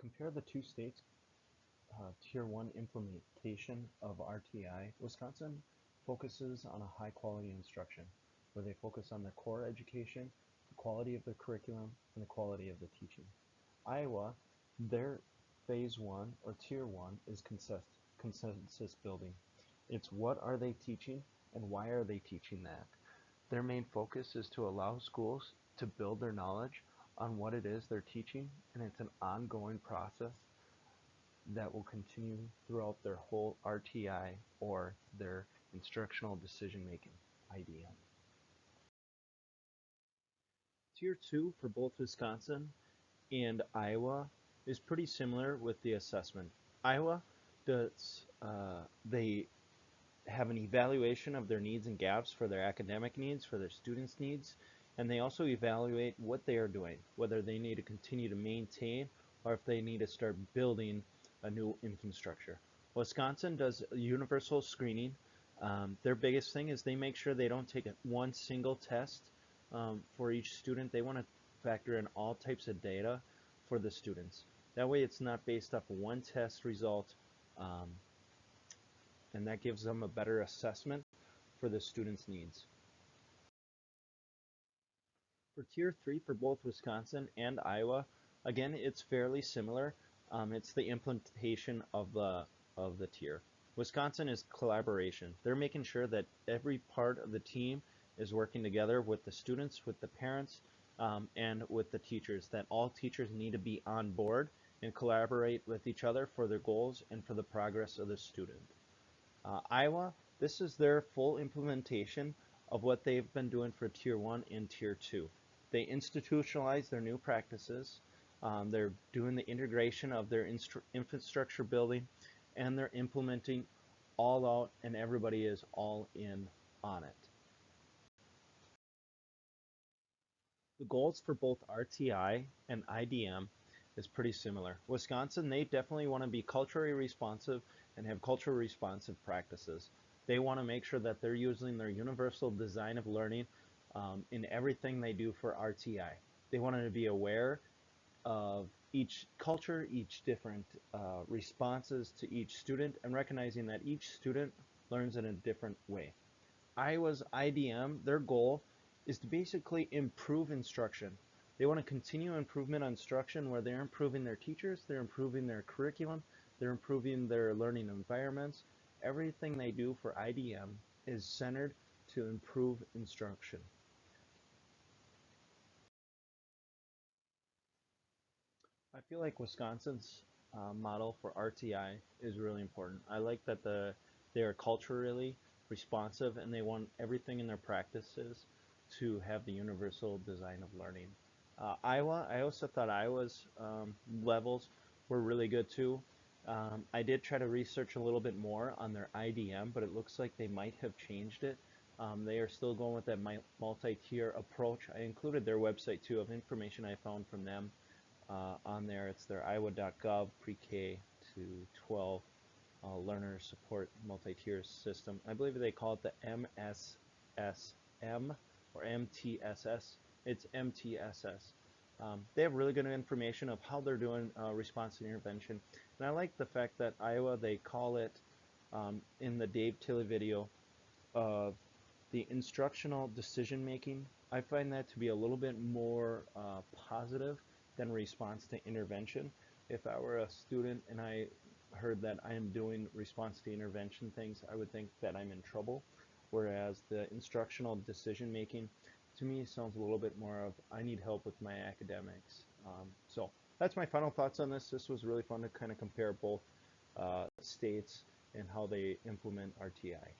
compare the two states' Tier 1 implementation of RTI, Wisconsin focuses on a high quality instruction, where they focus on the core education, the quality of the curriculum, and the quality of the teaching. Iowa, their Phase 1 or Tier 1 is consensus building. It's what are they teaching and why are they teaching that? Their main focus is to allow schools to build their knowledge on what it is they're teaching, and it's an ongoing process that will continue throughout their whole RTI or their instructional decision making IDM. Tier 2 for both Wisconsin and Iowa is pretty similar with the assessment. Iowa does they have an evaluation of their needs and gaps for their academic needs, for their students' needs, and they also evaluate what they are doing, whether they need to continue to maintain or if they need to start building a new infrastructure. Wisconsin does universal screening. Their biggest thing is they make sure they don't take one single test for each student. They want to factor in all types of data for the students. That way it's not based off of one test result, and that gives them a better assessment for the students' needs. For Tier 3 for both Wisconsin and Iowa, again, it's fairly similar. It's the implementation of the tier. Wisconsin is collaboration. They're making sure that every part of the team is working together with the students, with the parents, and with the teachers, that all teachers need to be on board and collaborate with each other for their goals and for the progress of the student. Iowa, this is their full implementation of what they've been doing for Tier 1 and Tier 2. They institutionalize their new practices. They're doing the integration of their infrastructure building, and they're implementing all out, and everybody is all in on it. The goals for both RTI and IDM is pretty similar. Wisconsin, they definitely want to be culturally responsive and have culturally responsive practices. They want to make sure that they're using their universal design of learning in everything they do for RTI. They want to be aware of each culture, each different responses to each student, and recognizing that each student learns in a different way. Iowa's IDM, their goal is to basically improve instruction. They want to continue improvement on instruction where they're improving their teachers, they're improving their curriculum, they're improving their learning environments. Everything they do for IDM is centered to improve instruction. I feel like Wisconsin's model for RTI is really important. I like that they are culturally responsive and they want everything in their practices to have the universal design of learning. Iowa, I also thought Iowa's levels were really good too. I did try to research a little bit more on their IDM, but it looks like they might have changed it. They are still going with that multi-tier approach. I included their website too of information I found from them on there. It's their iowa.gov pre-K to 12 learner support multi-tier system. I believe they call it the MSSM or MTSS. It's MTSS. They have really good information of how they're doing response to intervention. And I like the fact that Iowa, they call it in the Dave Tilley video of the instructional decision making. I find that to be a little bit more positive than response to intervention. If I were a student and I heard that I am doing response to intervention things, I would think that I'm in trouble. Whereas the instructional decision making to me sounds a little bit more of I need help with my academics. So that's my final thoughts on this. This was really fun to kind of compare both states and how they implement RTI.